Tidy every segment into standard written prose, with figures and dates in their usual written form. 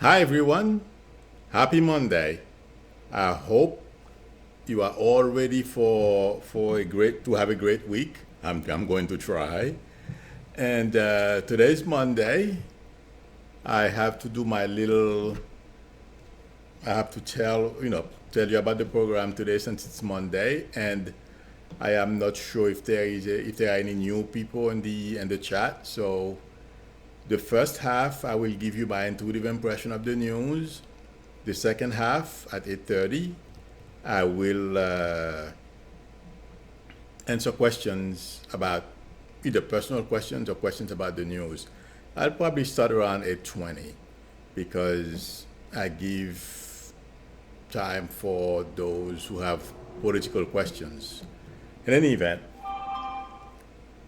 Hi everyone, happy Monday. I hope you are all ready for a great to have a great week. I'm going to try. And today's Monday. I have to do my little. I have to tell you about the program today since it's Monday, and I am not sure if there are any new people in the chat. So the first half, I will give you my intuitive impression of the news. The second half at 8:30, I will answer questions about either personal questions or questions about the news. I'll probably start around 8:20 because I give time for those who have political questions. In any event,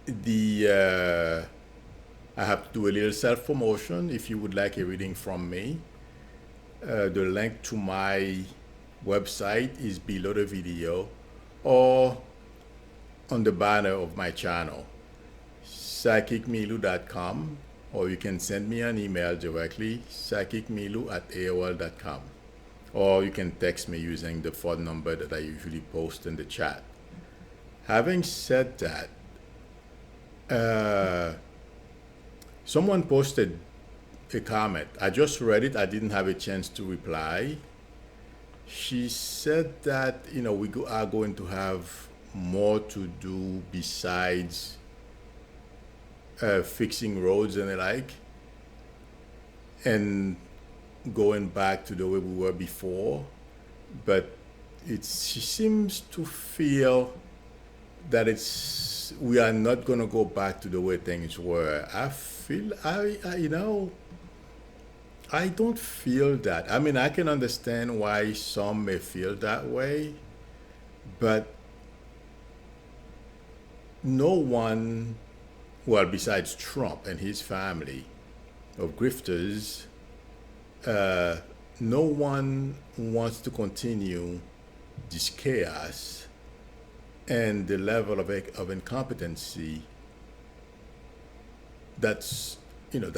the I have to do a little self promotion. If you would like a reading from me, the link to my website is below the video or on the banner of my channel, psychicmilu.com, or you can send me an email directly, psychicmilu@aol.com, or you can text me using the phone number that I usually post in the chat. Having said that, someone posted a comment. I just read it. I didn't have a chance to reply. She said that are going to have more to do besides fixing roads and the like, and going back to the way we were before. But she seems to feel that we are not going to go back to the way things were. I don't feel that. I mean, I can understand why some may feel that way, but no one, well, besides Trump and his family of grifters, no one wants to continue this chaos and the level of incompetency that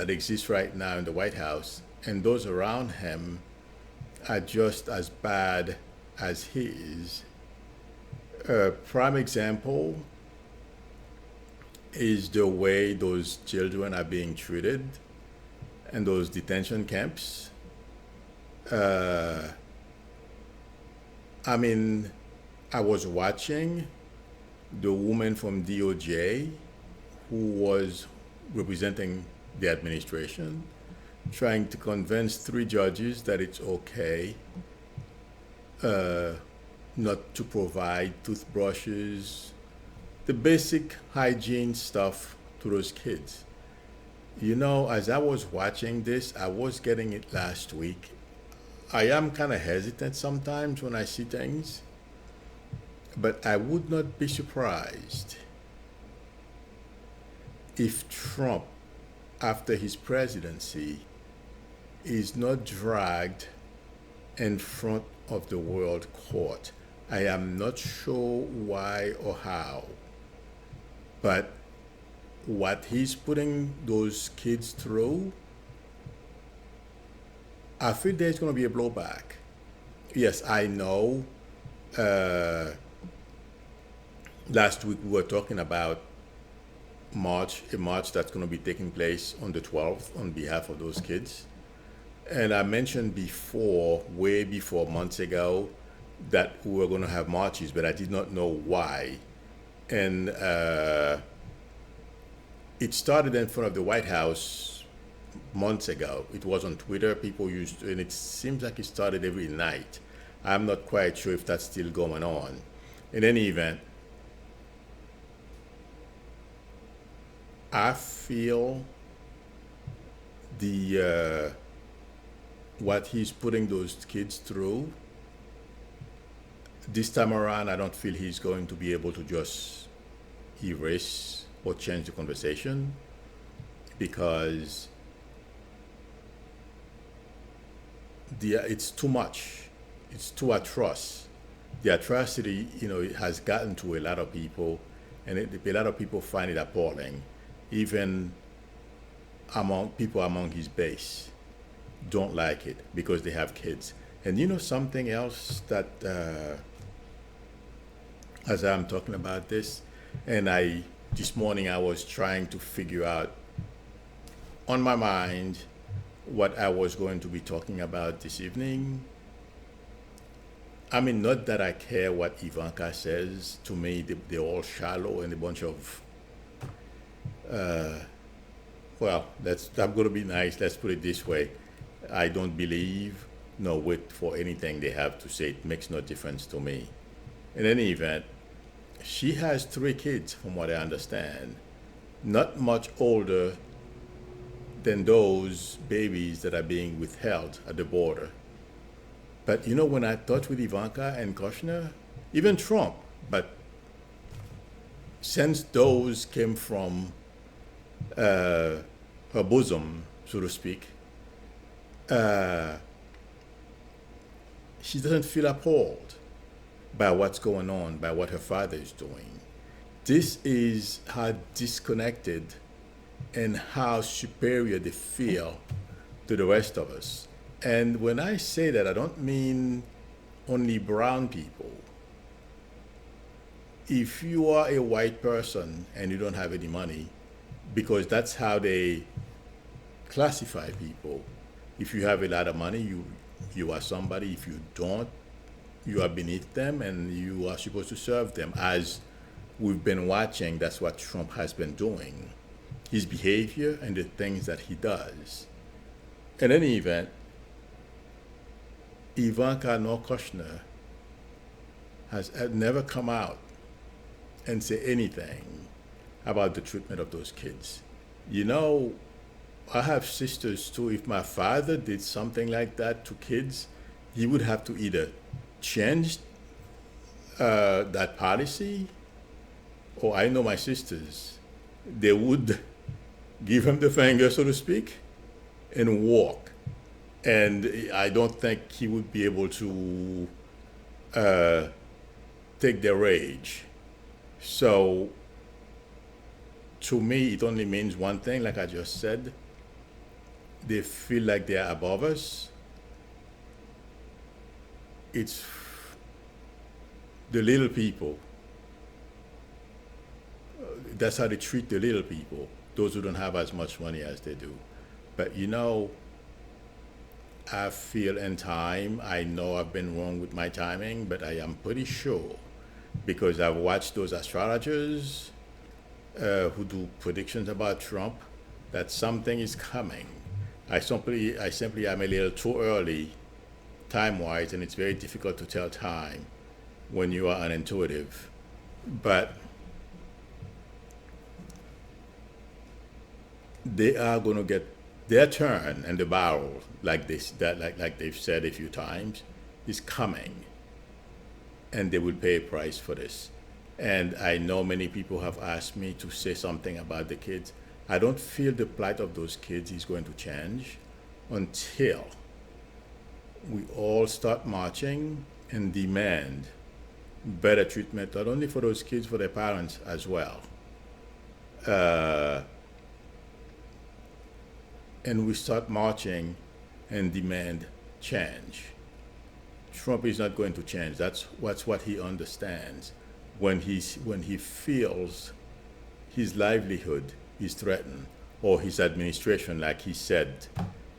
exists right now in the White House, and those around him are just as bad as he is. Prime example is the way those children are being treated in those detention camps. I mean, I was watching the woman from DOJ who was representing the administration, trying to convince three judges that it's okay not to provide toothbrushes, the basic hygiene stuff to those kids. As I was watching this, I was getting it last week. I am kind of hesitant sometimes when I see things, but I would not be surprised if Trump, after his presidency, is not dragged in front of the world court. I am not sure why or how, but what he's putting those kids through, I feel there's going to be a blowback. Yes, I know. Last week we were talking about a march that's going to be taking place on the 12th on behalf of those kids. And I mentioned before, way before, months ago, that we were going to have marches, but I did not know why. And it started in front of the White House months ago. It was on Twitter. People used to, and it seems like it started every night. I'm not quite sure if that's still going on. In any event, I feel what he's putting those kids through. This time around, I don't feel he's going to be able to just erase or change the conversation, because it's too much. It's too atrocious. The atrocity, it has gotten to a lot of people, and a lot of people find it appalling, even among his base. don't like it because they have kids. And you know something else that, as I'm talking about this, and this morning I was trying to figure out on my mind what I was going to be talking about this evening. I mean, not that I care what Ivanka says. To me, they're all shallow and a bunch of, well, I'm going to be nice. Let's put it this way. I don't believe nor wait for anything they have to say. It makes no difference to me. In any event, she has 3 kids, from what I understand, not much older than those babies that are being withheld at the border. But you know, when I talked with Ivanka and Kushner, even Trump, but since those came from her bosom, so to speak, she doesn't feel appalled by what's going on, by what her father is doing. This is how disconnected and how superior they feel to the rest of us. And when I say that, I don't mean only brown people. If you are a white person and you don't have any money, because that's how they classify people. If you have a lot of money, you are somebody. If you don't, you are beneath them and you are supposed to serve them. As we've been watching, that's what Trump has been doing. His behavior and the things that he does. In any event, Ivanka nor Kushner had never come out and say anything about the treatment of those kids. You know, I have sisters too. If my father did something like that to kids, he would have to either change that policy, or I know my sisters, they would give him the finger, so to speak, and walk. And I don't think he would be able to take their rage. So, to me, it only means one thing, like I just said. They feel like they are above us. It's the little people. That's how they treat the little people, those who don't have as much money as they do. But you know, I feel in time, I know I've been wrong with my timing, but I am pretty sure, because I've watched those astrologers who do predictions about Trump, that something is coming. I simply am a little too early time-wise, and it's very difficult to tell time when you are unintuitive. But they are going to get their turn, and the barrel, like they've said a few times, is coming, and they will pay a price for this. And I know many people have asked me to say something about the kids. I don't feel the plight of those kids is going to change until we all start marching and demand better treatment, not only for those kids, for their parents as well. And we start marching and demand change. Trump is not going to change. That's what he understands. When he feels his livelihood is threatened, or his administration, like he said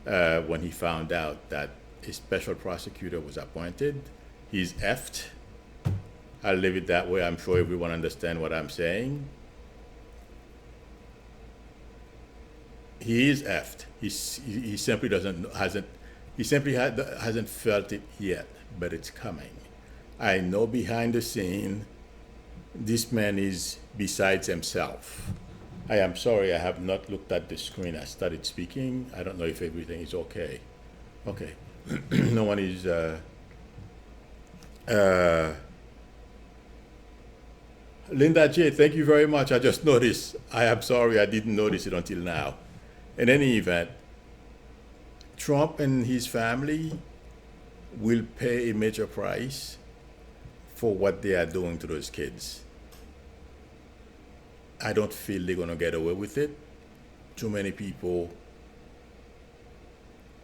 when he found out that a special prosecutor was appointed, he's effed. I'll leave it that way. I'm sure everyone understands what I'm saying. He is effed. He simply hasn't felt it yet, but it's coming. I know behind the scene, this man is besides himself. I am sorry, I have not looked at the screen. I started speaking. I don't know if everything is okay. Okay. No one is. Linda J., thank you very much. I just noticed. I am sorry, I didn't notice it until now. In any event, Trump and his family will pay a major price for what they are doing to those kids. I don't feel they're going to get away with it. Too many people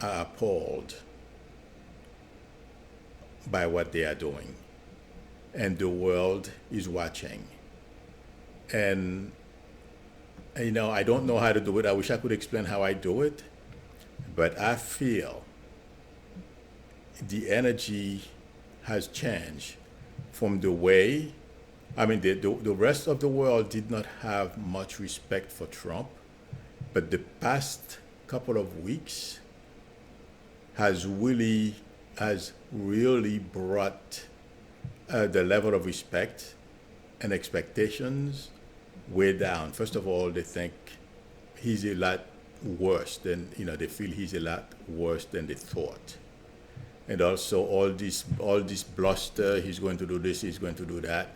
are appalled by what they are doing, and the world is watching. And I don't know how to do it. I wish I could explain how I do it, but I feel the energy has changed from the way, I mean, the rest of the world did not have much respect for Trump, but the past couple of weeks has really brought the level of respect and expectations way down. First of all, they think he's a lot worse than, they feel he's a lot worse than they thought. And also all this bluster, he's going to do this, he's going to do that.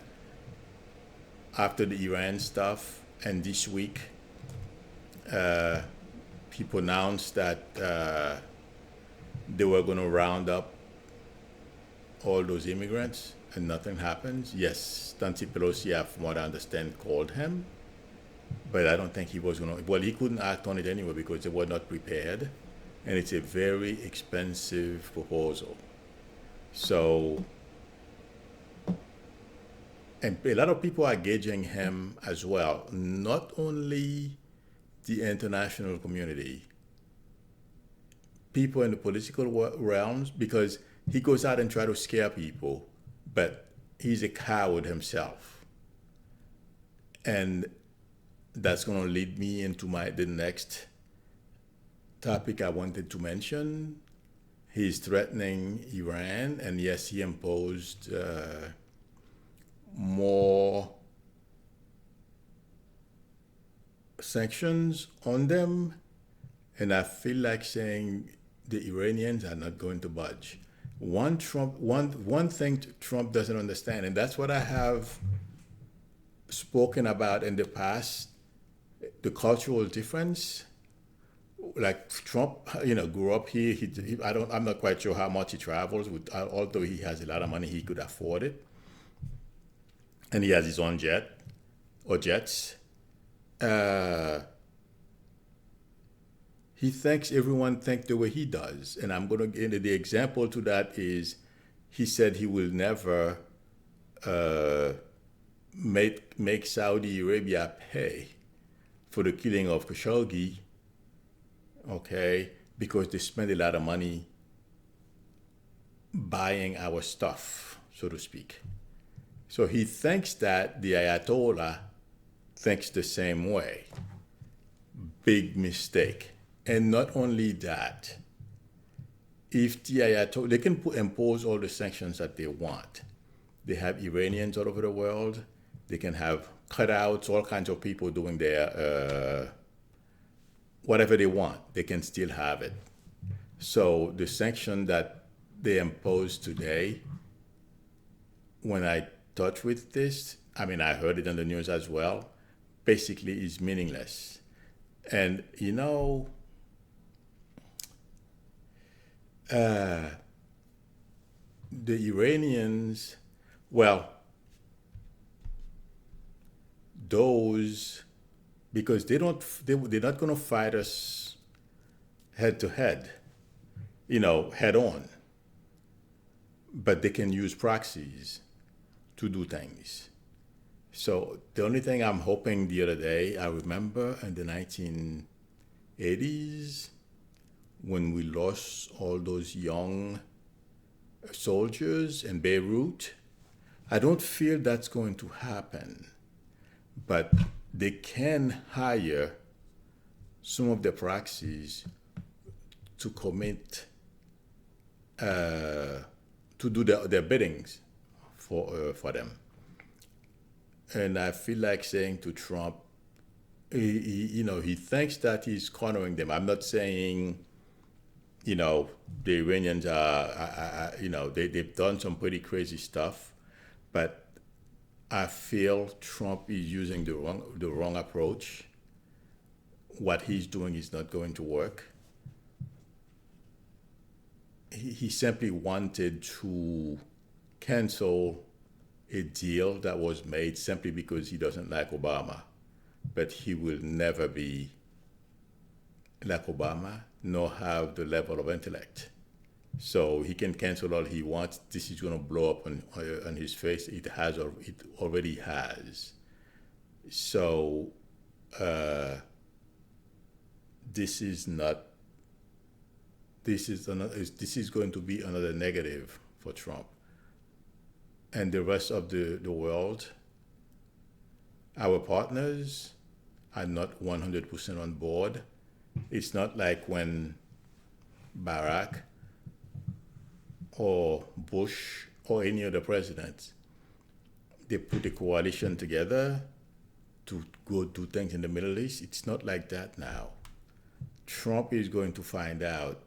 After the Iran stuff, and this week, he pronounced that they were going to round up all those immigrants, and nothing happens. Yes, Nancy Pelosi, from what I understand, called him, but I don't think he was going to. Well, he couldn't act on it anyway because they were not prepared, and it's a very expensive proposal. So, and a lot of people are gauging him as well, not only the international community, people in the political realms, because he goes out and try to scare people, but he's a coward himself. And that's going to lead me into the next topic I wanted to mention. He's threatening Iran, and yes, he imposed more sanctions on them, and I feel like saying the Iranians are not going to budge. One thing Trump doesn't understand, and that's what I have spoken about in the past, the cultural difference. Like Trump, grew up here. I'm not quite sure how much he travels. Although he has a lot of money, he could afford it, and he has his own jet or jets. He thinks everyone think the way he does, and I'm going to get into the example to that is, he said he will never make Saudi Arabia pay for the killing of Khashoggi, okay, because they spend a lot of money buying our stuff, so to speak. So he thinks that the Ayatollah thinks the same way. Big mistake. And not only that, if the Ayatollah, they can impose all the sanctions that they want. They have Iranians all over the world. They can have cutouts, all kinds of people doing their whatever they want. They can still have it. So the sanction that they impose today, when I touch with this, I mean, I heard it on the news as well, basically is meaningless. And, the Iranians, well, because they're not going to fight us head to head, head on. But they can use proxies to do things. So the only thing I'm hoping, the other day, I remember in the 1980s, when we lost all those young soldiers in Beirut, I don't feel that's going to happen. But they can hire some of the proxies to commit, to do their biddings for them. And I feel like saying to Trump, he thinks that he's cornering them. I'm not saying, the Iranians they've done some pretty crazy stuff, but I feel Trump is using the wrong approach. What he's doing is not going to work. He simply wanted to cancel a deal that was made simply because he doesn't like Obama. But he will never be like Obama. nor have the level of intellect. So he can cancel all he wants. This is going to blow up on his face. It has, or it already has. So this is not. This is going to be another negative for Trump and the rest of the world. Our partners are not 100% on board. It's not like when Barack or Bush or any other president, they put a coalition together to go do things in the Middle East. It's not like that now. Trump is going to find out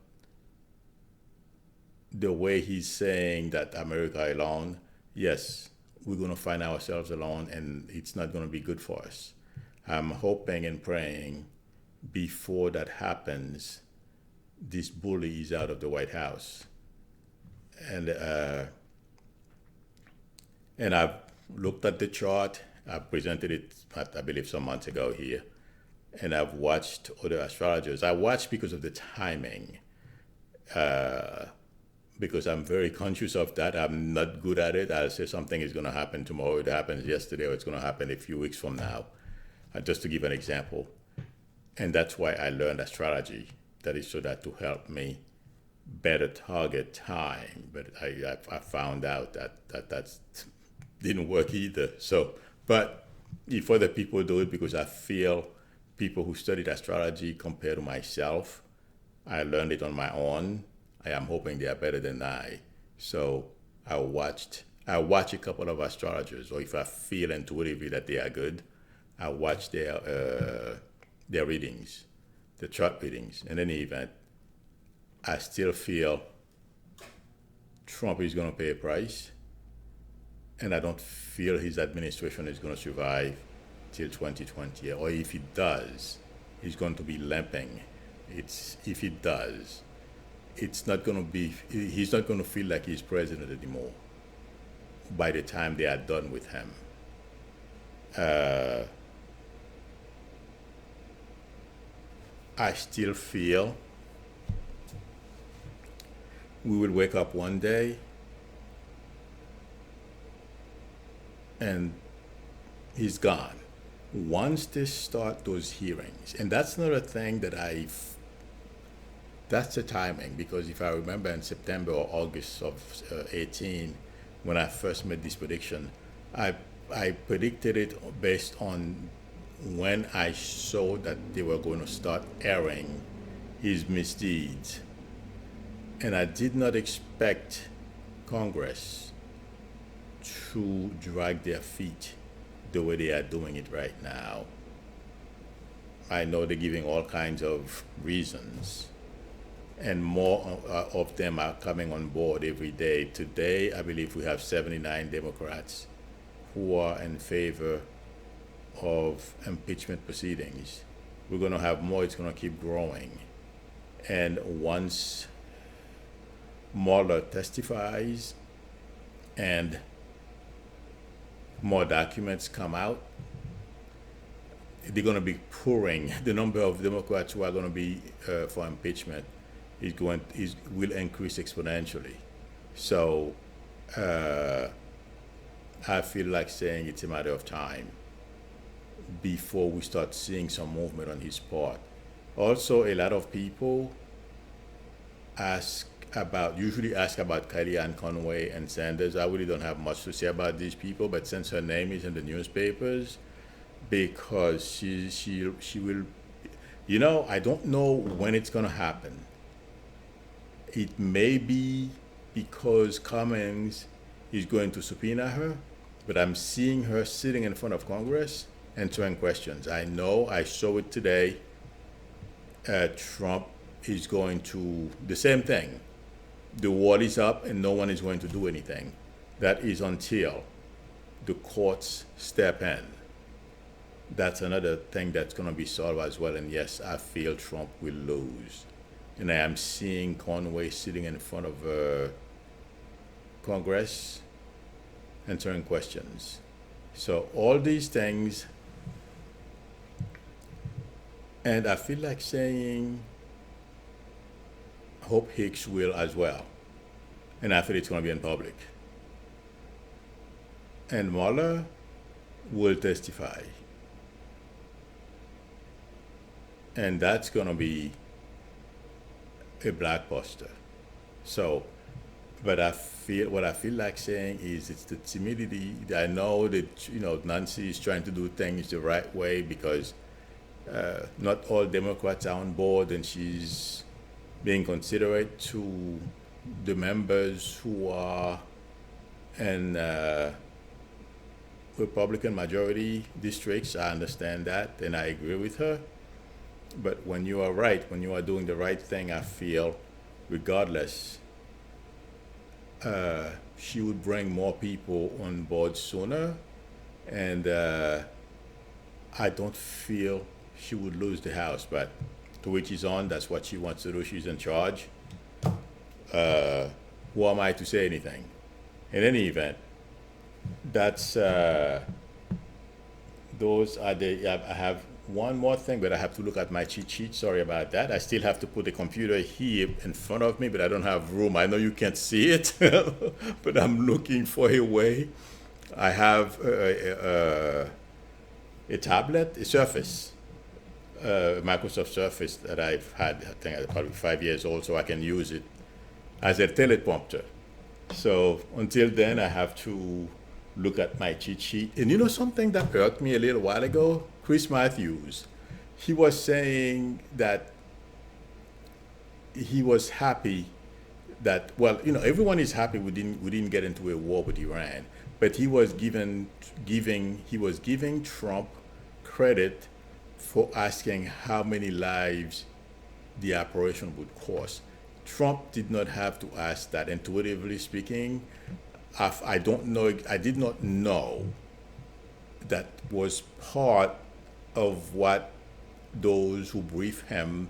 the way he's saying that America alone, yes, we're going to find ourselves alone and it's not going to be good for us. I'm hoping and praying before that happens, this bully is out of the White House. And I've looked at the chart. I presented it, I believe, some months ago here. And I've watched other astrologers. I watched because of the timing, because I'm very conscious of that. I'm not good at it. I'll say something is going to happen tomorrow. It happens yesterday, or it's going to happen a few weeks from now, just to give an example. And that's why I learned astrology. That is so that to help me better target time. But I found out that didn't work either. So, but if other people do it, because I feel people who studied astrology compared to myself, I learned it on my own. I am hoping they are better than I. So I watch a couple of astrologers, or if I feel intuitively that they are good, I watch their readings, the chart readings. In any event, I still feel Trump is going to pay a price, and I don't feel his administration is going to survive till 2020. Or if it does, he's going to be limping. If it does, it's not going to be. He's not going to feel like he's president anymore by the time they are done with him. I still feel we will wake up one day and he's gone. Once they start those hearings, and that's another thing that that's the timing, because if I remember in September or August of 18, when I first made this prediction, I predicted it based on when I saw that they were going to start airing his misdeeds. And I did not expect Congress to drag their feet the way they are doing it right now. I know they're giving all kinds of reasons, and more of them are coming on board every day. Today, I believe we have 79 Democrats who are in favor of impeachment proceedings. We're going to have more. It's going to keep growing. And once Mueller testifies and more documents come out, they're going to be pouring. The number of Democrats who are going to be for impeachment will increase exponentially. So I feel like saying it's a matter of time before we start seeing some movement on his part. Also, a lot of people usually ask about Kellyanne Conway and Sanders. I really don't have much to say about these people, but since her name is in the newspapers, because she will, I don't know when it's going to happen. It may be because Cummings is going to subpoena her, but I'm seeing her sitting in front of Congress answering questions. I know, I saw it today. Trump is going to, the same thing. The wall is up and no one is going to do anything. That is until the courts step in. That's another thing that's going to be solved as well. And yes, I feel Trump will lose. And I am seeing Conway sitting in front of Congress answering questions. So all these things, and I feel like saying Hope Hicks will as well. And I feel it's going to be in public. And Mueller will testify. And that's going to be a blockbuster. So, but what I feel like saying is it's the timidity. I know that, Nancy is trying to do things the right way because not all Democrats are on board, and she's being considerate to the members who are in Republican majority districts. I understand that, and I agree with her. But when you are right, when you are doing the right thing, I feel, regardless, she would bring more people on board sooner, and I don't feel she would lose the House. But to which is on, that's what she wants to do. She's in charge. Who am I to say anything? In any event, that's those are the. I have one more thing, but I have to look at my cheat sheet. Sorry about that. I still have to put the computer here in front of me, but I don't have room. I know you can't see it, but I'm looking for a way. I have a tablet, a Surface, Microsoft Surface that I've had, I think I'm probably 5 years old, so I can use it as a teleprompter. So until then, I have to look at my cheat sheet. And you know something that irked me a little while ago? Chris Matthews, he was saying that he was happy that, well, everyone is happy we didn't get into a war with Iran, but he was giving Trump credit for asking how many lives the operation would cost. Trump did not have to ask that. Intuitively speaking, I don't know. I did not know that was part of what those who briefed him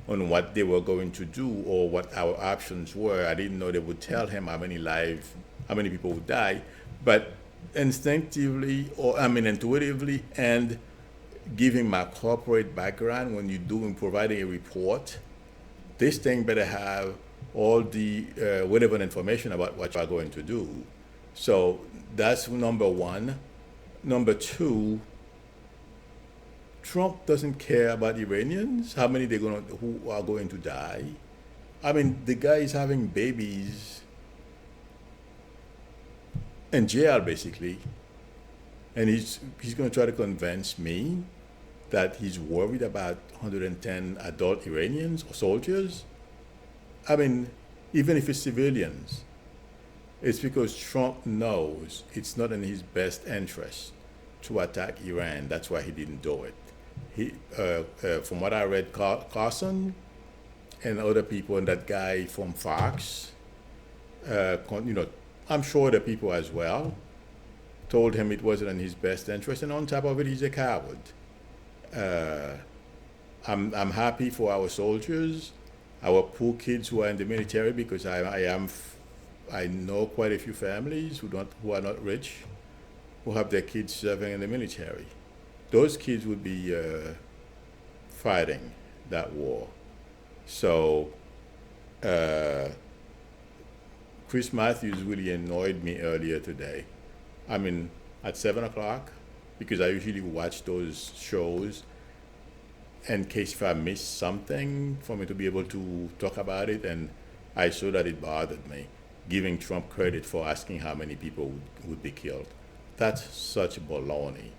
on what they were going to do or what our options were. I didn't know they would tell him how many people would die. But instinctively, intuitively, and giving my corporate background, when you're providing a report, this thing better have all the relevant information about what you're going to do. So that's number one. Number two, Trump doesn't care about Iranians, how many who are going to die. I mean, the guy is having babies in jail, basically, and he's going to try to convince me that he's worried about 110 adult Iranians or soldiers. I mean, even if it's civilians, it's because Trump knows it's not in his best interest to attack Iran. That's why he didn't do it. From what I read, Carson and other people, and that guy from Fox, I'm sure the people as well, told him it wasn't in his best interest, and on top of it, he's a coward. I'm happy for our soldiers, our poor kids who are in the military, because I know quite a few families who are not rich, who have their kids serving in the military. Those kids would be fighting that war. So Chris Matthews really annoyed me earlier today. I mean, at 7 o'clock, because I usually watch those shows in case if I miss something for me to be able to talk about it, and I saw that it bothered me, giving Trump credit for asking how many people would be killed. That's such baloney.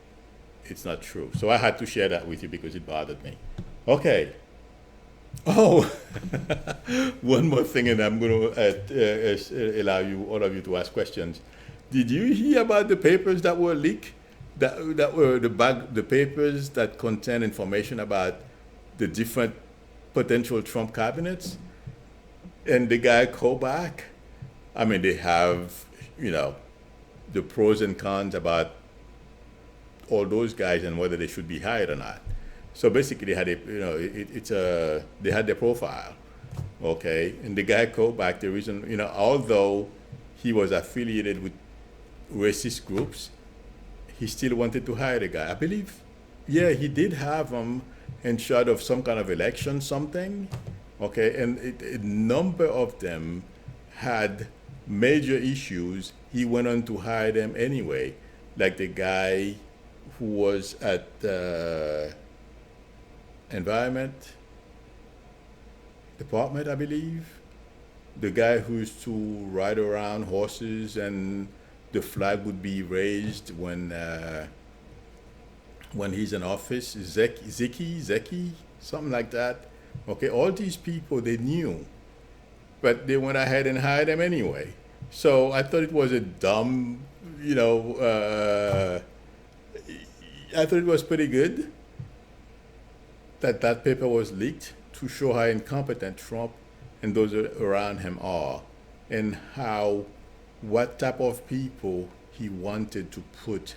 It's not true. So I had to share that with you because it bothered me. Okay. Oh, one more thing, and I'm going to allow all of you to ask questions. Did you hear about the papers that were leaked? That were the papers that contain information about the different potential Trump cabinets? And the guy Kobach, I mean, they have, the pros and cons about all those guys and whether they should be hired or not. So basically, they had they had their profile, okay. And the guy Kobach, the reason, although he was affiliated with racist groups, he still wanted to hire the guy. I believe, yeah, he did have him in charge of some kind of election, something, Okay, and a number of them had major issues. He went on to hire them anyway, like the guy who was at Environment Department, I believe. The guy who used to ride around horses and the flag would be raised when he's in office. Zeki, something like that. Okay, all these people they knew, but they went ahead and hired him anyway. So I thought it was a dumb, you know, I thought it was pretty good that that paper was leaked to show how incompetent Trump and those around him are, and how what type of people he wanted to put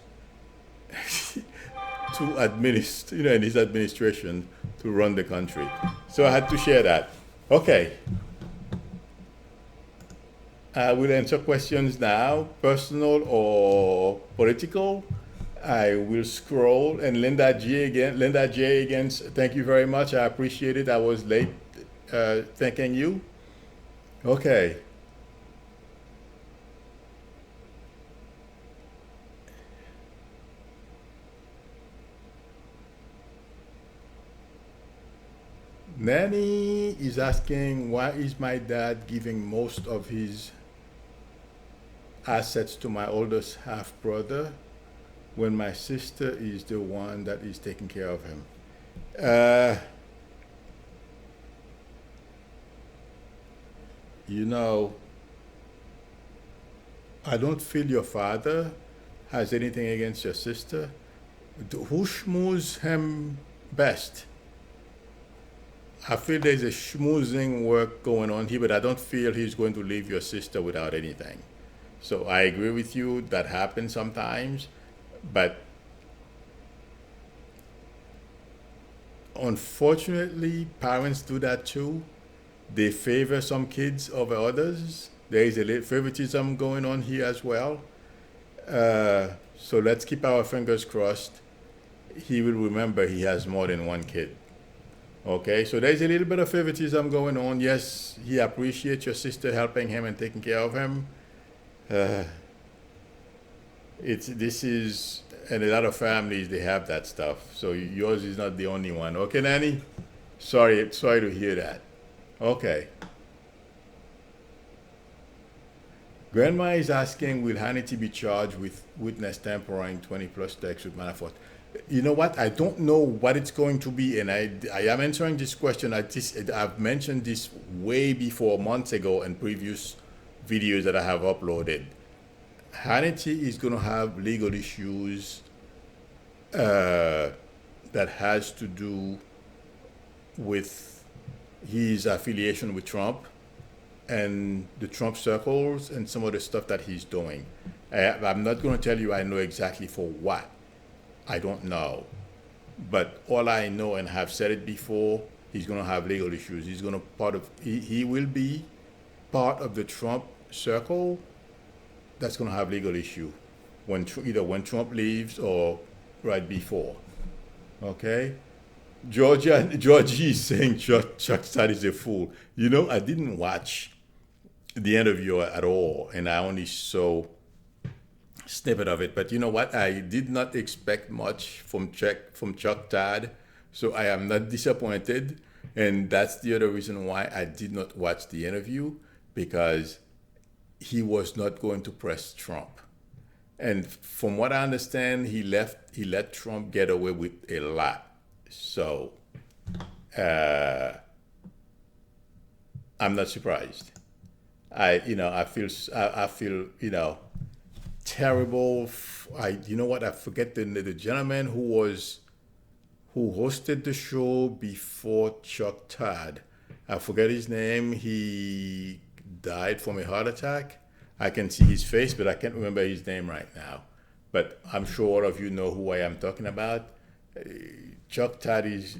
to administer, in his administration to run the country. So I had to share that. Okay, I will answer questions now, personal or political. I will scroll, and Linda J again, thank you very much. I appreciate it. I was late thanking you. Okay. Nanny is asking, why is my dad giving most of his assets to my oldest half brother when my sister is the one that is taking care of him? Uh, you know, I don't feel your father has anything against your sister. Who schmoozes him best? I feel there's a schmoozing work going on here, but I don't feel he's going to leave your sister without anything. So I agree with you, that happens sometimes, but unfortunately, parents do that too. They favor some kids over others. There is a little favoritism going on here as well. So let's keep our fingers crossed. He will remember he has more than one kid. Okay, so there's a little bit of favoritism going on. Yes, he appreciates your sister helping him and taking care of him. Uh, this is, and a lot of families they have that stuff. So yours is not the only one. Okay, Nanny. Sorry to hear that. Okay. Grandma is asking, will Hannity be charged with witness tampering 20 plus texts with Manafort? You know what? I don't know what it's going to be, and I am answering this question. I've mentioned this way before, months ago, in previous videos that I have uploaded. Hannity is going to have legal issues that has to do with his affiliation with Trump and the Trump circles and some of the stuff that he's doing. I'm not going to tell you I know exactly for what. I don't know. But all I know, and have said it before, he's going to have legal issues. He will be part of the Trump circle that's going to have legal issue either when Trump leaves or right before. Okay? Georgie is saying Chuck Todd is a fool. I didn't watch the interview at all, and I only saw snippet of it. But you know what? I did not expect much from Chuck Todd, so I am not disappointed. And that's the other reason why I did not watch the interview, because he was not going to press Trump. And from what I understand, he let Trump get away with a lot. So I'm not surprised. I feel terrible. I forget the gentleman who hosted the show before Chuck Todd. I forget his name. He died from a heart attack. I can see his face, but I can't remember his name right now. But I'm sure all of you know who I am talking about. Chuck Todd is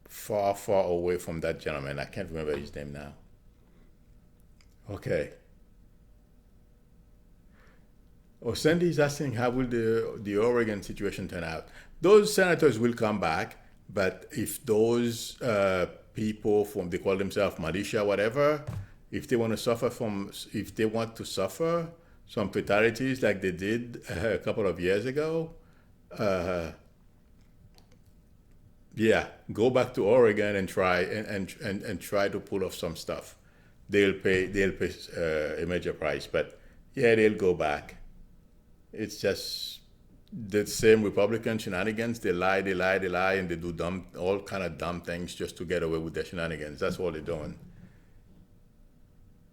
far, far away from that gentleman. I can't remember his name now. Okay. Oh, Sandy is asking, how will the Oregon situation turn out? Those senators will come back, but if those people from, they call themselves militia, whatever, if they want to suffer from, if they want to suffer some fatalities like they did a couple of years ago, uh, yeah, go back to Oregon and try and try to pull off some stuff. They'll pay a major price, but yeah, they'll go back. It's just the same Republican shenanigans. They lie, and they do dumb, all kind of dumb things just to get away with their shenanigans. That's all they're doing.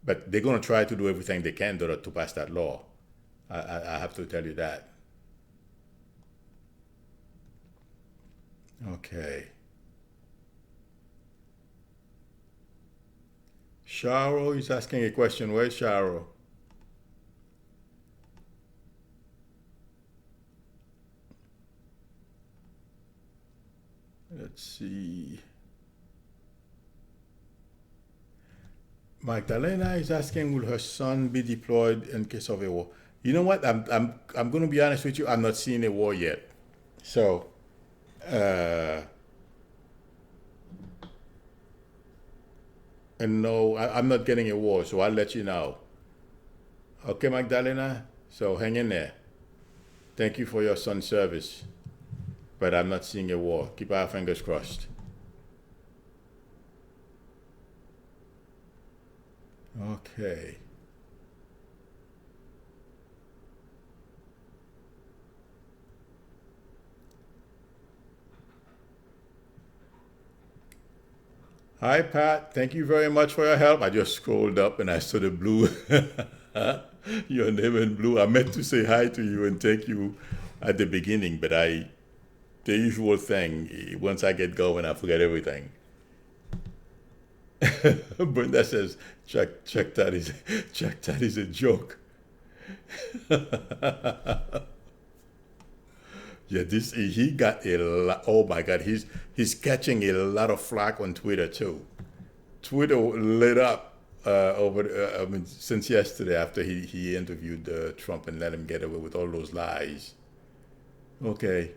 But they're going to try to do everything they can to pass that law. I have to tell you that. Okay. Sharo is asking a question. Where's Sharo? Let's see. Magdalena is asking, will her son be deployed in case of a war? You know what? I'm going to be honest with you. I'm not seeing a war yet. So, uh, and no, I'm not getting a war. So I'll let you know. Okay, Magdalena. So hang in there. Thank you for your son's service. But I'm not seeing a war. Keep our fingers crossed. Okay. Hi, Pat. Thank you very much for your help. I just scrolled up and I saw the blue, your name in blue. I meant to say hi to you and thank you at the beginning, but the usual thing, once I get going, I forget everything. Brenda says, check that is, check that is a joke. Yeah, this he got a lot. Oh my God, he's catching a lot of flack on Twitter too. Twitter lit up I mean, since yesterday after he interviewed Trump and let him get away with all those lies. Okay,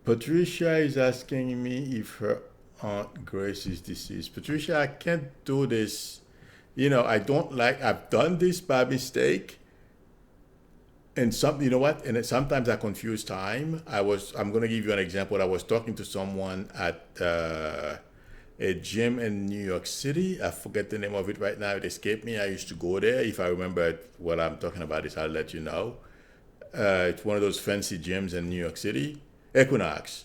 Patricia is asking me if her aunt Grace is deceased. Patricia, I can't do this. You know, I don't like. I've done this by mistake, and some, you know what? And sometimes I confuse time. I'm going to give you an example. I was talking to someone at a gym in New York City. I forget the name of it right now. It escaped me. I used to go there. If I remember what I'm talking about, is I'll let you know. It's one of those fancy gyms in New York City, Equinox.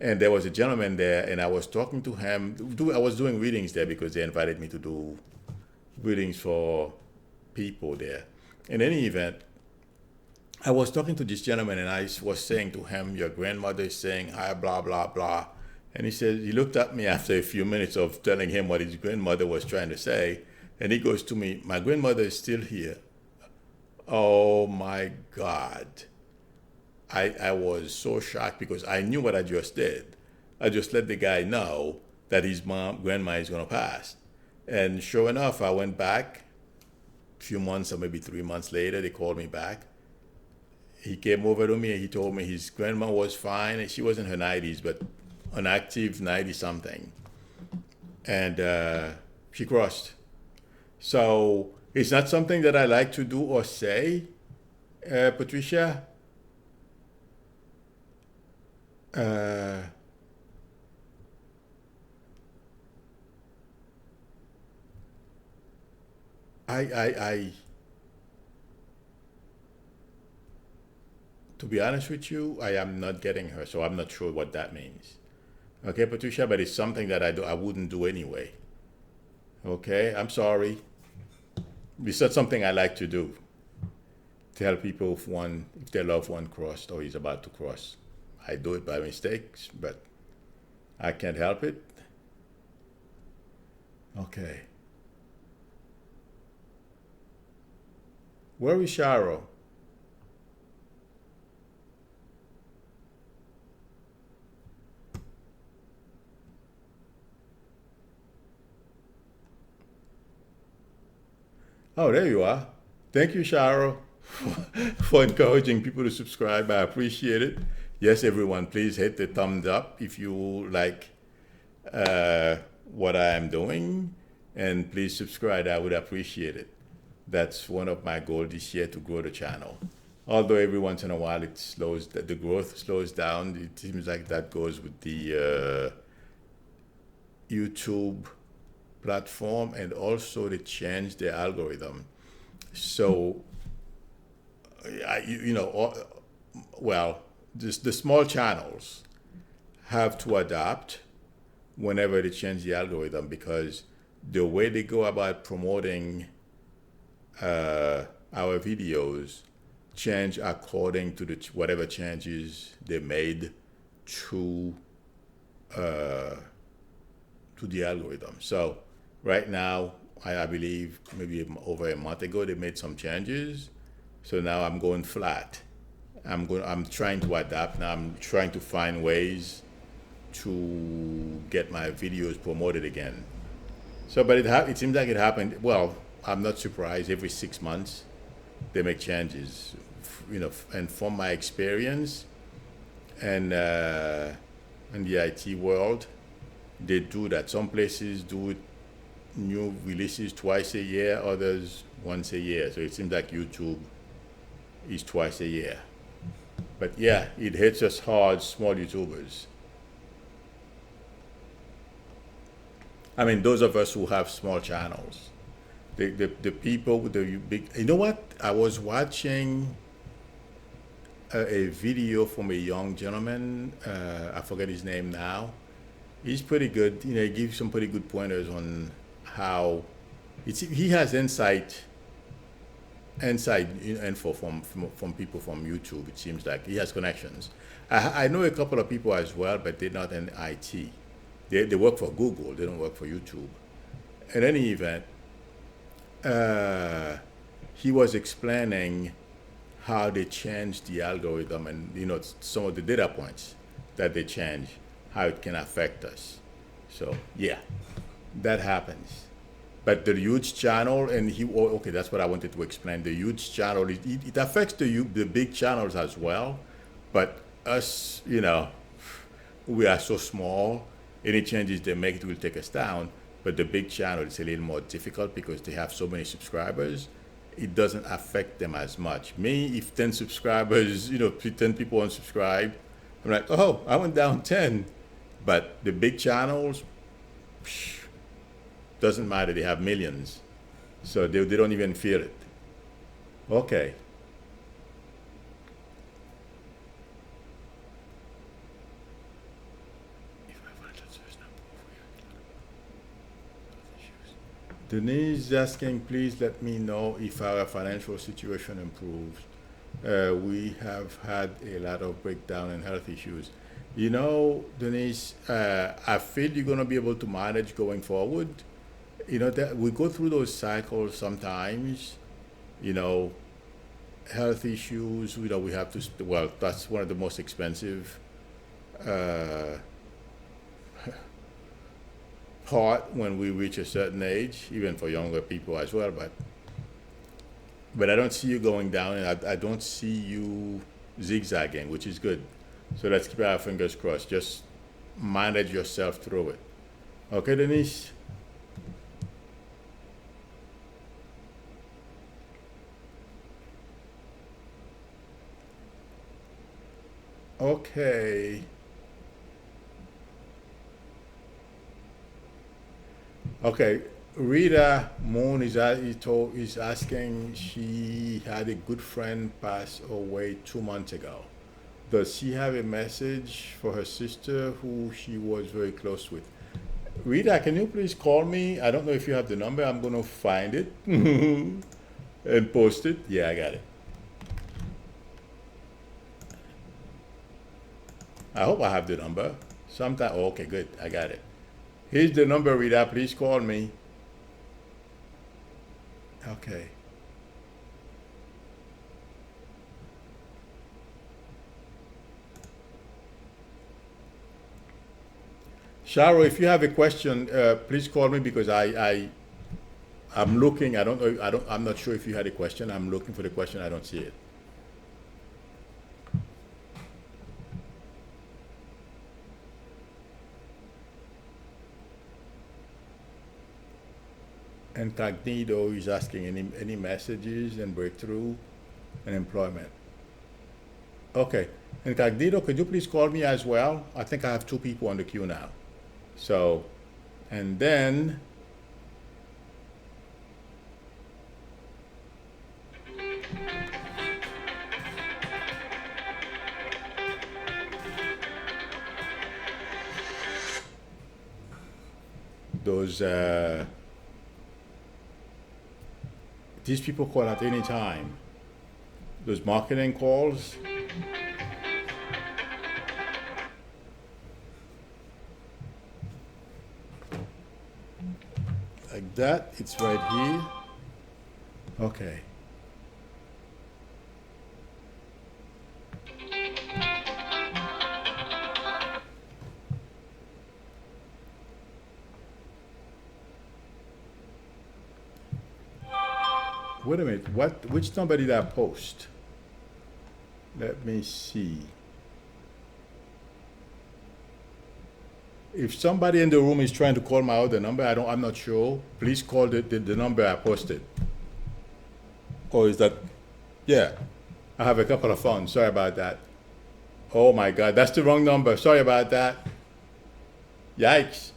And there was a gentleman there, and I was talking to him. I was doing readings there because they invited me to do readings for people there. In any event, I was talking to this gentleman and I was saying to him, your grandmother is saying hi, blah, blah, blah. And he said, he looked at me after a few minutes of telling him what his grandmother was trying to say. And he goes to me, my grandmother is still here. Oh my God. I was so shocked because I knew what I just did. I just let the guy know that his grandma is going to pass. And sure enough, I went back a few months or maybe 3 months later. They called me back. He came over to me and he told me his grandma was fine. She was in her 90s, but an active 90 something. And she crossed. So it's not something that I like to do or say, Patricia. Uh, I, to be honest with you, I am not getting her, so I'm not sure what that means. Okay, Patricia, but it's something that I wouldn't do anyway. Okay, I'm sorry. It's not something I like to do. Tell people if their loved one crossed or is about to cross. I do it by mistakes, but I can't help it. Okay. Where is Sharo? Oh, there you are. Thank you, Sharo. for encouraging people to subscribe. I appreciate it. Yes, everyone, please hit the thumbs up if you like what I am doing, and please subscribe. I would appreciate it. That's one of my goals this year, to grow the channel. Although every once in a while the growth slows down. It seems like that goes with the YouTube platform, and also they change the algorithm. So, well, the small channels have to adapt whenever they change the algorithm, because the way they go about promoting our videos change according to whatever changes they made to the algorithm. So right now, I believe maybe over a month ago they made some changes. So now I'm going flat. I'm trying to adapt now. I'm trying to find ways to get my videos promoted again. So, but it seems like it happened. Well, I'm not surprised. Every 6 months, they make changes. And from my experience, and in the IT world, they do that. Some places do new releases twice a year, others once a year. So it seems like YouTube is twice a year. But yeah, it hits us hard, small YouTubers. I mean, those of us who have small channels, the people with the big. You know what? I was watching a video from a young gentleman. I forget his name now. He's pretty good. He gives some pretty good pointers on how he has inside info from people from YouTube. It seems like he has connections. I know a couple of people as well, but they're not in IT. They work for Google. They don't work for YouTube. In any event, he was explaining how they changed the algorithm, and some of the data points that they change, how it can affect us. So yeah, that happens. But the huge channel, and okay, that's what I wanted to explain. The huge channel, it affects the big channels as well. But us, we are so small. Any changes they make, it will take us down. But the big channel is a little more difficult because they have so many subscribers. It doesn't affect them as much. Me, if 10 subscribers, 10 people unsubscribe, I'm like, oh, I went down 10. But the big channels, doesn't matter. They have millions. So they don't even feel it. Okay. Denise is asking, please let me know if our financial situation improves. We have had a lot of breakdown and health issues. Denise, I feel you're going to be able to manage going forward. That we go through those cycles sometimes, health issues, we have to, well, that's one of the most expensive part when we reach a certain age, even for younger people as well. But I don't see you going down, and I don't see you zigzagging, which is good. So let's keep our fingers crossed. Just manage yourself through it. Okay, Denise? Okay. Okay. Rita Moon is asking. She had a good friend pass away 2 months ago. Does she have a message for her sister who she was very close with? Rita, can you please call me? I don't know if you have the number. I'm going to find it and post it. Yeah, I got it. I hope I have the number. Sometime. Oh, okay, good. I got it. Here's the number, Rita. Please call me. Okay. Sharo, if you have a question, please call me because I I'm looking. I don't know. I'm not sure if you had a question. I'm looking for the question. I don't see it. Incognito is asking any messages and breakthrough and employment. Okay. Incognito, could you please call me as well? I think I have two people on the queue now. So, and then those these people call at any time. Those marketing calls. Like that, it's right here. Okay. Wait a minute. Which number did I post? Let me see. If somebody in the room is trying to call my other number, I'm not sure. Please call the number I posted. Or is that, yeah. I have a couple of phones. Sorry about that. Oh my God, that's the wrong number. Sorry about that. Yikes.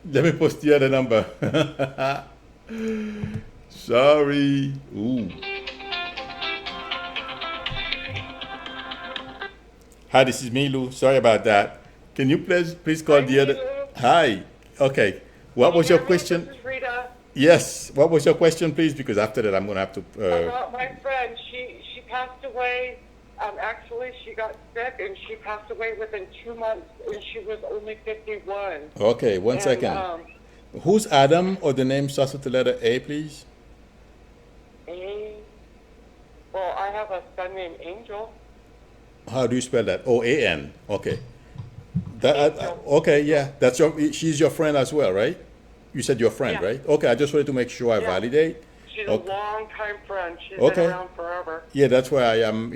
Let me post the other number. Sorry. Ooh. Hi, this is Milu. Sorry about that. Can you please call the other? Hi. Okay. What was your question? This is Rita. Yes. What was your question, please? Because after that, I'm going to have to. About my friend. She passed away. Actually, she got sick and she passed away within 2 months, and she was only 51. Okay. One second. Who's Adam, or the name starts with the letter A, please? Well, I have a son named Angel. How do you spell that? O-A-N. Okay. Angel. Okay, yeah. She's your friend as well, right? You said your friend, Yeah. right? Okay, I just wanted to make sure I Yeah. validate. She's Okay. a long-time friend. She's Okay. been around forever. Yeah, that's why I am.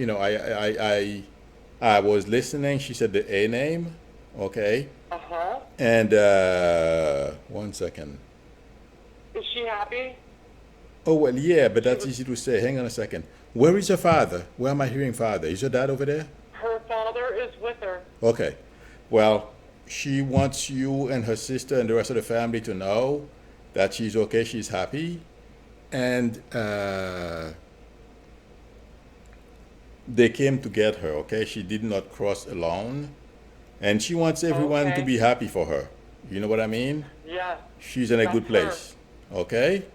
I was listening. She said the A name. Okay. Uh-huh. And 1 second. Is she happy? Oh well, yeah, but that's easy to say. Hang on a second. Where is your father? Where am I hearing father? Is your dad over there? Her father is with her. Okay. Well, she wants you and her sister and the rest of the family to know that she's okay, she's happy, and they came to get her. Okay, she did not cross alone, and she wants everyone to Okay. be happy for her. You know what I mean? Yeah. She's in a good That's her. place. Okay.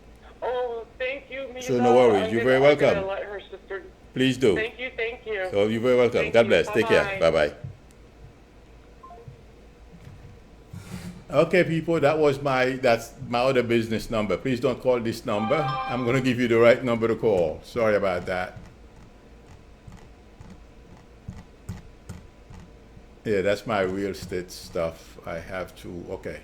Oh, thank you, Mila. So no worries. You're very welcome. I'm gonna let her sister. Please do. Thank you, thank you. So you're very welcome. Thank God you. bless. Take care. Bye Bye-bye. bye. Okay, people, that's my other business number. Please don't call this number. I'm gonna give you the right number to call. Sorry about that. Yeah, that's my real estate stuff. I have to. Okay.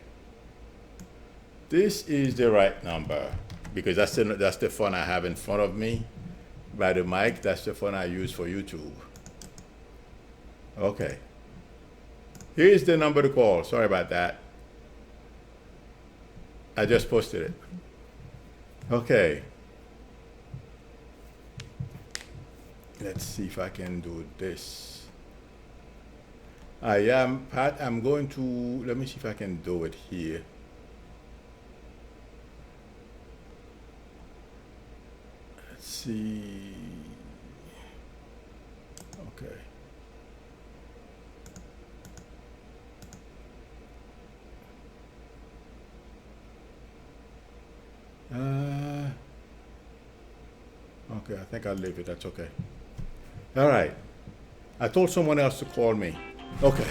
This is the right number because that's the phone I have in front of me. By the mic, that's the phone I use for YouTube. Okay. Here's the number to call. Sorry about that. I just posted it. Okay. Let's see if I can do this. Pat, I'm going to, let me see if I can do it here. Let's see. Okay. Okay, I think I'll leave it. That's okay. All right. I told someone else to call me. Okay.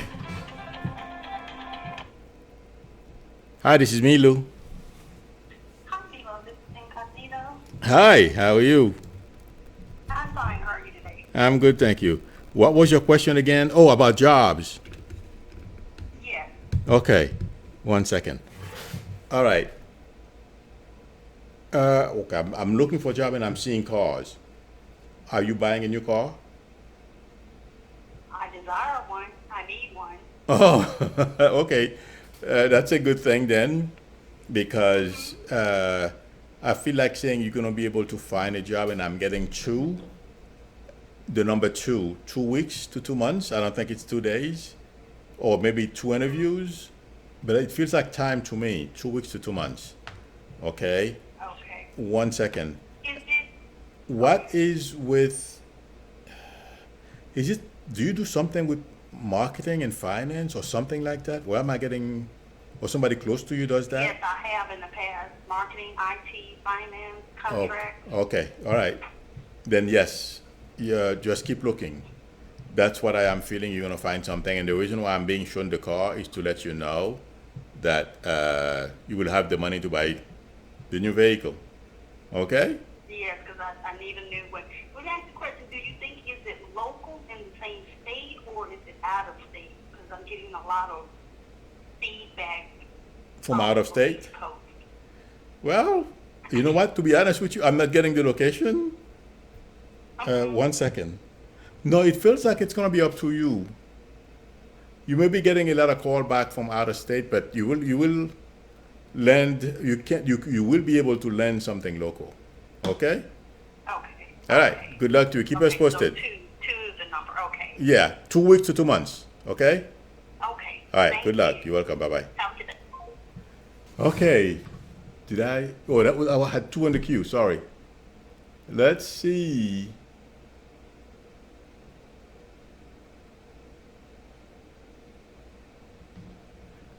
Hi, this is Milu. Hi, Milo. This is Incognito. Hi, how are you? I'm fine. How are you today? I'm good, thank you. What was your question again? Oh, about jobs. Yes. Okay, 1 second. All right. Okay, I'm looking for a job and I'm seeing cars. Are you buying a new car? I desire one. I need one. Oh, okay. That's a good thing then, because I feel like saying you're gonna be able to find a job, and I'm getting two. The number two, 2 weeks to 2 months. I don't think it's 2 days, or maybe two interviews, but it feels like time to me. 2 weeks to 2 months. Okay. Okay. 1 second. Is it What is with? Is it? Do you do something with marketing and finance or something like that? Where am I getting? Or somebody close to you does that? Yes, I have in the past. Marketing, IT, finance, Oh, contracts. okay. All right. Then yes, yeah, just keep looking. That's what I am feeling. You're gonna find something, and the reason why I'm being shown the car is to let you know that you will have the money to buy the new vehicle. Okay? Yes, because I need a new one. Well, ask the question, do you think is it local in the same state or is it out of state? Because I'm getting a lot of feedback From out of from the state. East Coast. Well, you know what? To be honest with you, I'm not getting the location. 1 second. No, it feels like it's gonna be up to you. You may be getting a lot of call back from out of state, but you will lend. You can you will be able to lend something local. Okay. Okay. All right. Okay. Good luck to you. Keep us Okay, posted. so two is the number. Okay. Yeah, 2 weeks to 2 months. Okay. Okay. All right. Thank Good luck. you. You're welcome. Bye bye. Have a good day. Okay. Did I? Oh, that was I had two on the queue. Sorry. Let's see.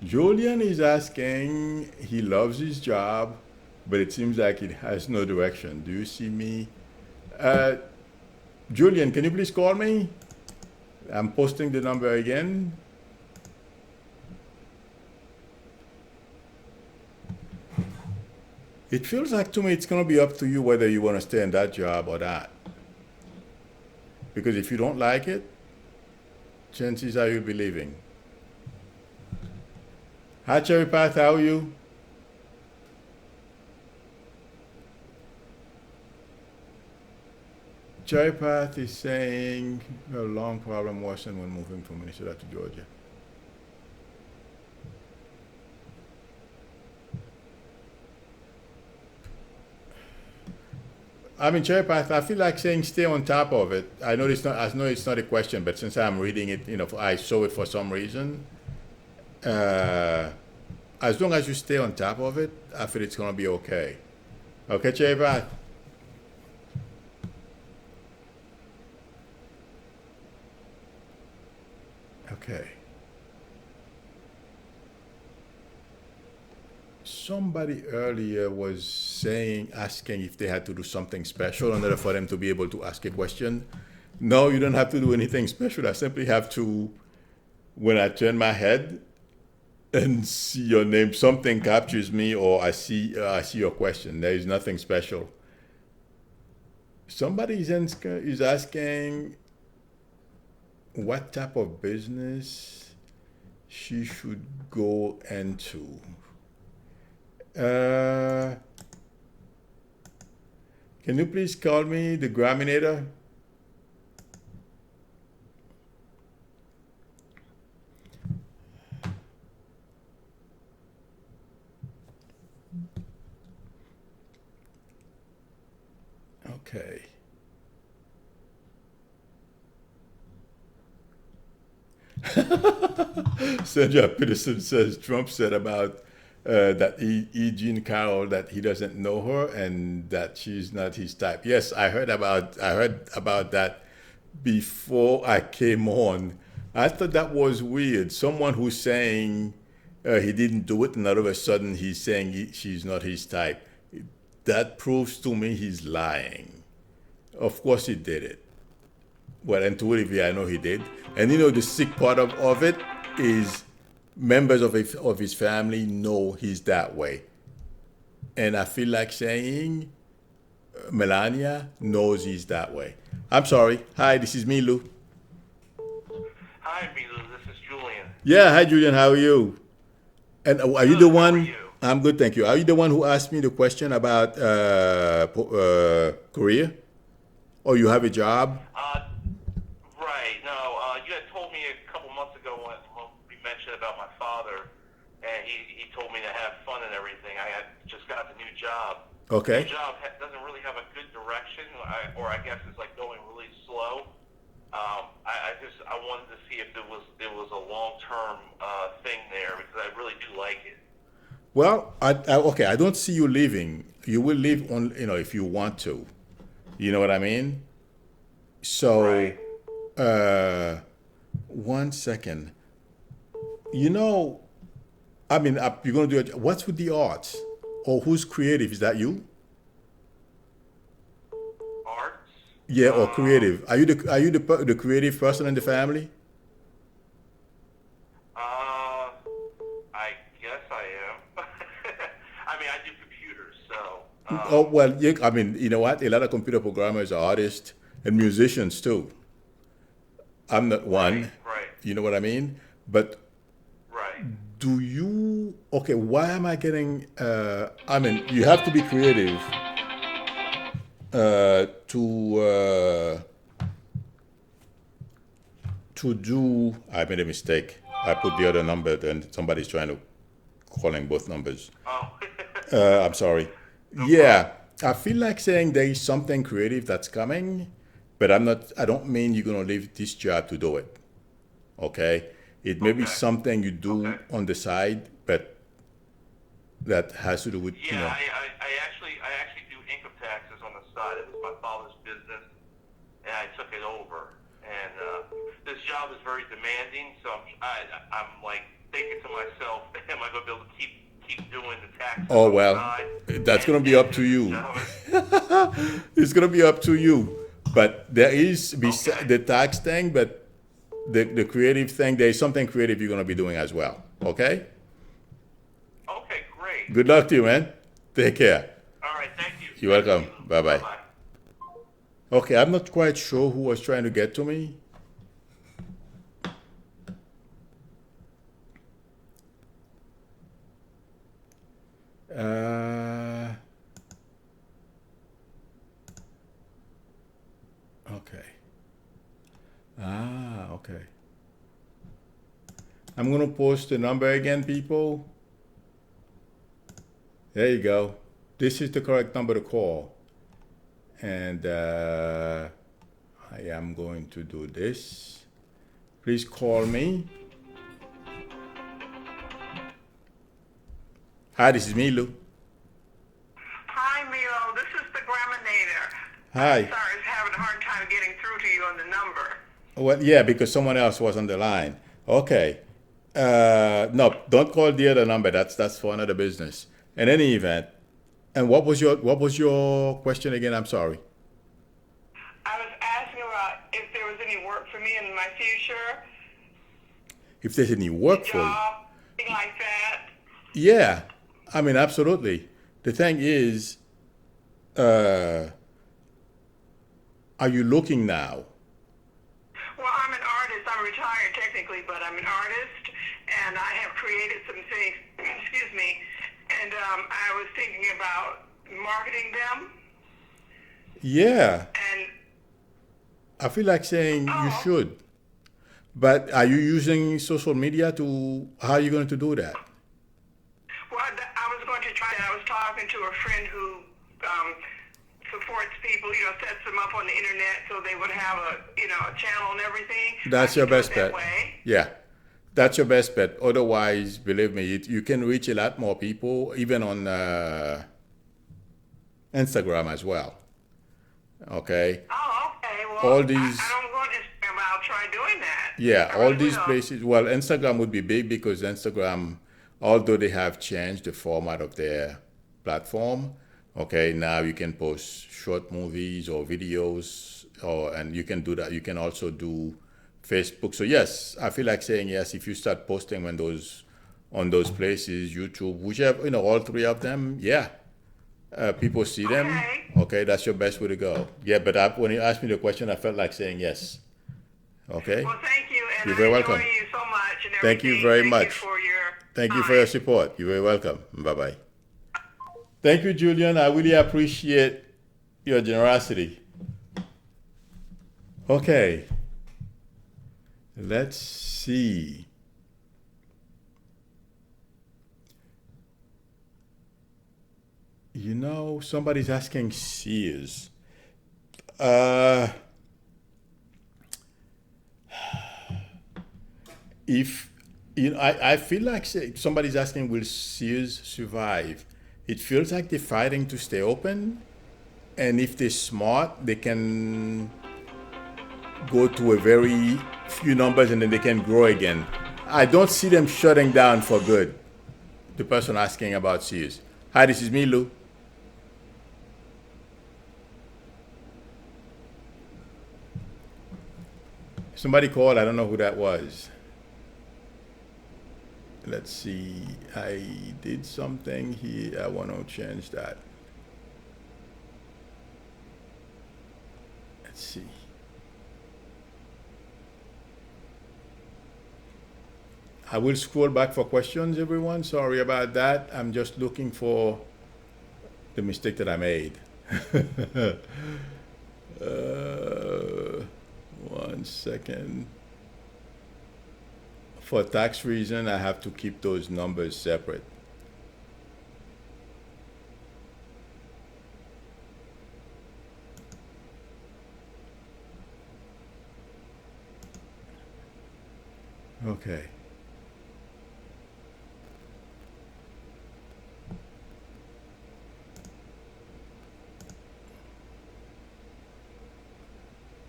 Julian is asking. He loves his job, but it seems like it has no direction. Do you see me? Uh, Julian, can you please call me? I'm posting the number again. It feels like to me it's going to be up to you whether you want to stay in that job or not. Because if you don't like it, chances are you'll be leaving. Hi, Cherry Path, how are you? Cherry Path is saying a long problem worsened when moving from Minnesota to Georgia. I mean, Cherry Path, I feel like saying stay on top of it. I know it's not. I know it's not a question, but since I'm reading it, I saw it for some reason. Uh, as long as you stay on top of it, I feel it's gonna be okay. Okay, Cherry Path. Okay. Somebody earlier was asking if they had to do something special in order for them to be able to ask a question. No, you don't have to do anything special. I simply have to, when I turn my head and see your name, something captures me, or I see your question. There is nothing special. Somebody is asking what type of business she should go into. Can you please call me the Graminator? Okay. Sandra Peterson says Trump said about that Jean Carroll that he doesn't know her and that she's not his type. Yes, I heard about that before I came on. I thought that was weird. Someone who's saying he didn't do it, and all of a sudden he's saying she's not his type. That proves to me he's lying. Of course he did it. Well, intuitively I know he did. And the sick part of it is members of his family know he's that way. And I feel like saying Melania knows he's that way. I'm sorry. Hi, this is Milu. Hi, Milu. This is Julian. Yeah, hi Julian, how are you? And are you Good, the how are one? you? I'm good, thank you. Are you the one who asked me the question about career? Or you have a job? Right. No, you had told me a couple months ago when we mentioned about my father, and he told me to have fun and everything. I had just got the new job. The Okay. new job doesn't really have a good direction, or I guess it's like going really slow. I wanted to see if there was a long term thing there because I really do like it. Well, okay, I don't see you leaving. You will leave on, if you want to. You know what I mean? So, Right. uh, 1 second. You know, I mean, you're going to do it. What's with the arts? Or who's creative? Is that you? Arts. Yeah, or creative. Are you the creative person in the family? I guess I am. I mean, I do computers, so Oh, well, yeah, I mean, you know what? A lot of computer programmers are artists and musicians too. I'm not right, one. right, You know what I mean? But right. do you, okay, why am I getting, I mean, you have to be creative to do, I made a mistake. I put the other number, then somebody's trying to calling both numbers. Oh, I'm sorry. no problem. Yeah, I feel like saying there is something creative that's coming, but I don't mean you're going to leave this job to do it. Okay? It may be Okay, something you okay. do on the side, but that has to do with, Yeah, I actually do income taxes on the side. It was my father's business, and I took it over. And this job is very demanding, so I'm like thinking to myself, am I going to be able to keep doing the taxes oh, on the well, side that's going to be and up do to this you. job? It's going to be up to you. But there is Okay. the tax thing, but the creative thing, there is something creative you're going to be doing as well. Okay? Okay, great. Good luck to you, man. Take care. All right, thank you. You're Thank welcome. you. Bye Bye bye. bye. Okay, I'm not quite sure who was trying to get to me. Uh, okay. Okay. I'm going to post the number again, people. There you go. This is the correct number to call. And I am going to do this. Please call me. Hi, this is Milu. Hi, Milo. This is the Graminator. I'm Hi. sorry, I was having a hard time getting through to you on the number. Well, yeah, because someone else was on the line. Okay. No, don't call the other number. That's for another business. In any event, and what was your question again? I'm sorry. I was asking about if there was any work for me in my future, If there's any a work for you, job, thing like that. yeah, I mean absolutely. The thing is, uh, are you looking now? Well, I'm an artist. I'm retired technically, but I'm an artist, and I have created some things. Excuse me. And I was thinking about marketing them. Yeah, And I feel like saying you oh, should. But are you using social media to? How are you going to do that? well, I was going to try. I was talking to a friend who supports people. Sets them up on the internet so they would have a channel and everything. I That's your could do it best that bet. way. Yeah, that's your best bet. Otherwise, believe me, you can reach a lot more people, even on Instagram as well. Okay, Oh, okay. all Well, I these, don't go on Instagram, but I'll try doing that. yeah, I all really these will. places. Well, Instagram would be big because Instagram, although they have changed the format of their platform, okay, now you can post short movies or videos, and you can do that. You can also do Facebook. So yes, I feel like saying yes. If you start posting on those places, YouTube, whichever, all three of them, yeah, people see them. Okay. Okay, that's your best way to go. Yeah, but when you asked me the question, I felt like saying yes. Okay, Well, thank you, and you're I very enjoy welcome. you so much and Thank you everything. very Thank you much. for your Thank you for your support. You're very welcome. Bye bye. Thank you, Julian. I really appreciate your generosity. Okay. Let's see. You know, somebody's asking Sears. Uh, if you know, I feel like somebody's asking, will Sears survive? It feels like they're fighting to stay open, and if they're smart, they can go to a very few numbers and then they can grow again. I don't see them shutting down for good. The person asking about Sears. Hi, this is me, Lou. Somebody called. I don't know who that was. Let's see. I did something here. I want to change that. Let's see. I will scroll back for questions, everyone. Sorry about that. I'm just looking for the mistake that I made. 1 second. For tax reason, I have to keep those numbers separate. Okay.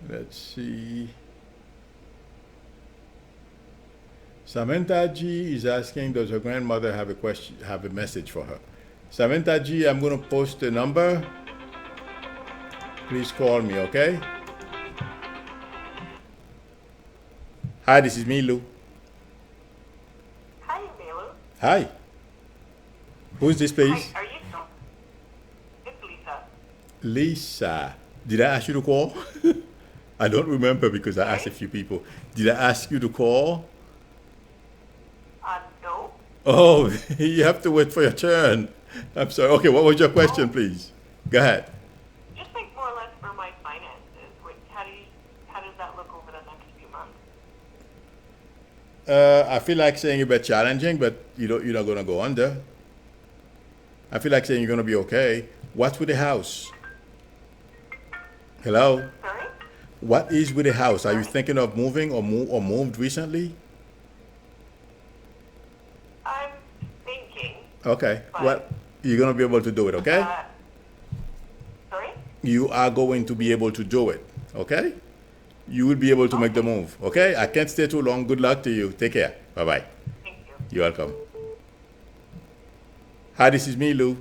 Let's see. Samantha G is asking, does her grandmother have a question, have a message for her? Samantha G, I'm going to post the number. Please call me, okay? Hi, this is me, Lou. Hi, Milu. Hi. Who's this, please? Hi, are you so? It's Lisa. Lisa. Did I ask you to call? I don't remember because I asked a few people. Did I ask you to call? No. Oh, you have to wait for your turn. I'm sorry. Okay, what was your question, please? Go ahead. Just like more or less for my finances. How does that look over the next few months? I feel like saying a bit challenging, but you're not going to go under. I feel like saying you're going to be okay. What's with the house? Hello? Sorry? What is with the house? Are you thinking of moving or moved recently? I'm thinking. Okay. But, Well, you're going to be able to do it, okay? Sorry? You are going to be able to do it, okay? You will be able to make the move, okay? I can't stay too long. Good luck to you. Take care. Bye-bye. Thank you. You're welcome. Hi, this is me, Lou.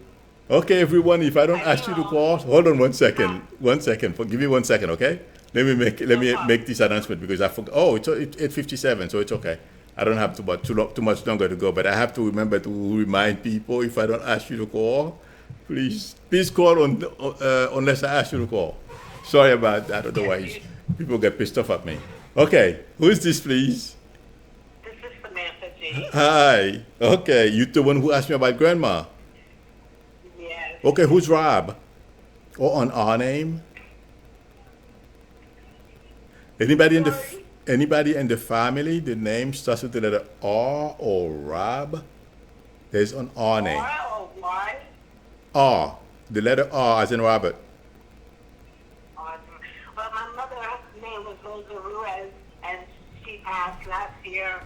Okay, everyone, if I don't ask you to call, hold on 1 second. 1 second. Give me 1 second, okay? Let me make this announcement because I forgot. Oh, it's 8:57, so it's okay. I don't have too much longer to go, but I have to remember to remind people if I don't ask you to call, please call unless I ask you to call. Sorry about that. Otherwise, people get pissed off at me. Okay, who is this, please? This is Samantha G. Hi. Okay, you the one who asked me about grandma. Yes. Okay, who's Rob? Or on our name? Anybody in the family, the name starts with the letter R or Rob? There's an R name. Or Y? R. The letter R as in Robert. Awesome. Well, my mother's name was Rosa Ruiz, and she passed last year.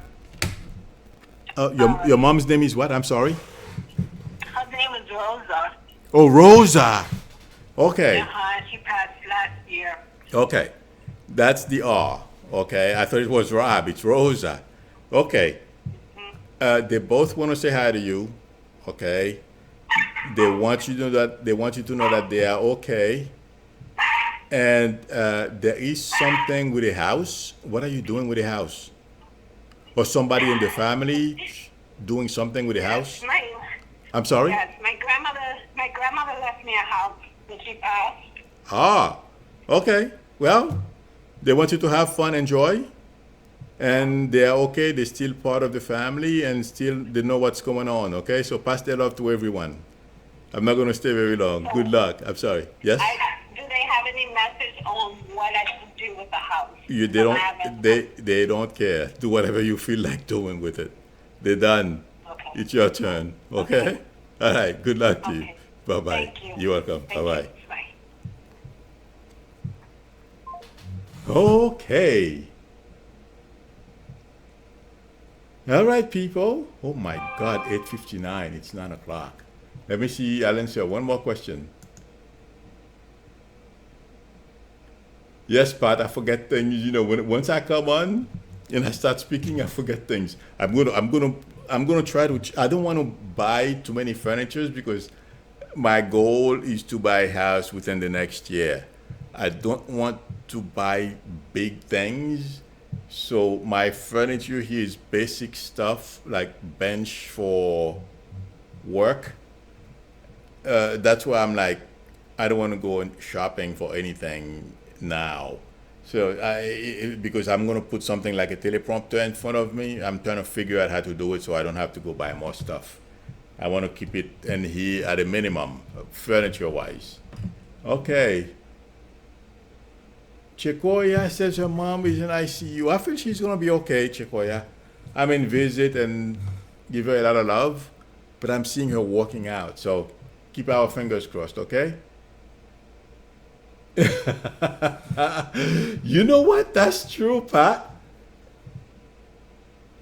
Your mom's name is what? I'm sorry? Her name is Rosa. Oh, Rosa. Okay. She passed last year. Okay. That's the R. Okay. I thought it was Rob. It's Rosa. Okay. They both want to say hi to you. Okay. They want you to know that they are okay. And there is something with the house. What are you doing with the house? Or somebody in the family doing something with the house? I'm sorry? Yes, my grandmother left me a house when she passed. Ah, okay. Well, they want you to have fun, enjoy, and they are okay. They're still part of the family, and still they know what's going on. Okay, so pass their love to everyone. I'm not going to stay very long. Good luck. I'm sorry. Yes. Do they have any message on what I should do with the house? They don't. They don't care. Do whatever you feel like doing with it. They're done. Okay. It's your turn. Okay. All right. Good luck to you. Okay. Bye bye. Thank you. You're welcome. Bye Thank bye. you. Bye. Okay. All right, people. Oh my God, 8:59. It's 9 o'clock. Let me see, Alan, sir. One more question. Yes, Pat, I forget things. You know, once I come on and I start speaking, I forget things. I'm gonna try to. I don't want to buy too many furnitures because my goal is to buy a house within the next year. I don't want to buy big things. So my furniture here is basic stuff like bench for work. That's why I'm like, I don't want to go shopping for anything now. So because I'm going to put something like a teleprompter in front of me, I'm trying to figure out how to do it so I don't have to go buy more stuff. I want to keep it in here at a minimum, furniture-wise. Okay. Chicoya says her mom is in ICU. I feel she's going to be okay, Chicoya. I'm in visit and give her a lot of love, but I'm seeing her walking out. So keep our fingers crossed, okay? You know what? That's true, Pat.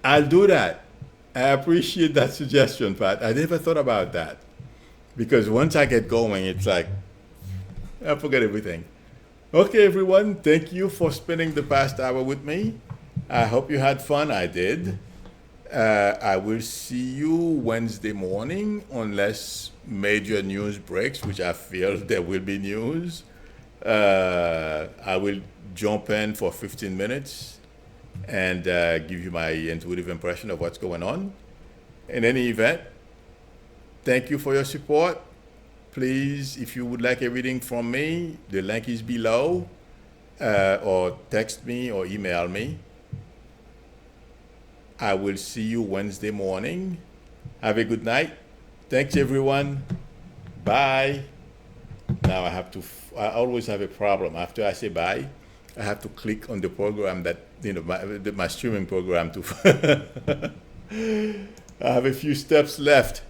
I'll do that. I appreciate that suggestion, Pat. I never thought about that. Because once I get going, it's like, I forget everything. Okay, everyone. Thank you for spending the past hour with me. I hope you had fun. I did. I will see you Wednesday morning unless major news breaks, which I feel there will be news. I will jump in for 15 minutes and give you my intuitive impression of what's going on. In any event, thank you for your support. Please, if you would like a reading from me, the link is below, or text me or email me. I will see you Wednesday morning. Have a good night. Thanks, everyone. Bye. Now I always have a problem. After I say bye, I have to click on the program that, my streaming program to. I have a few steps left.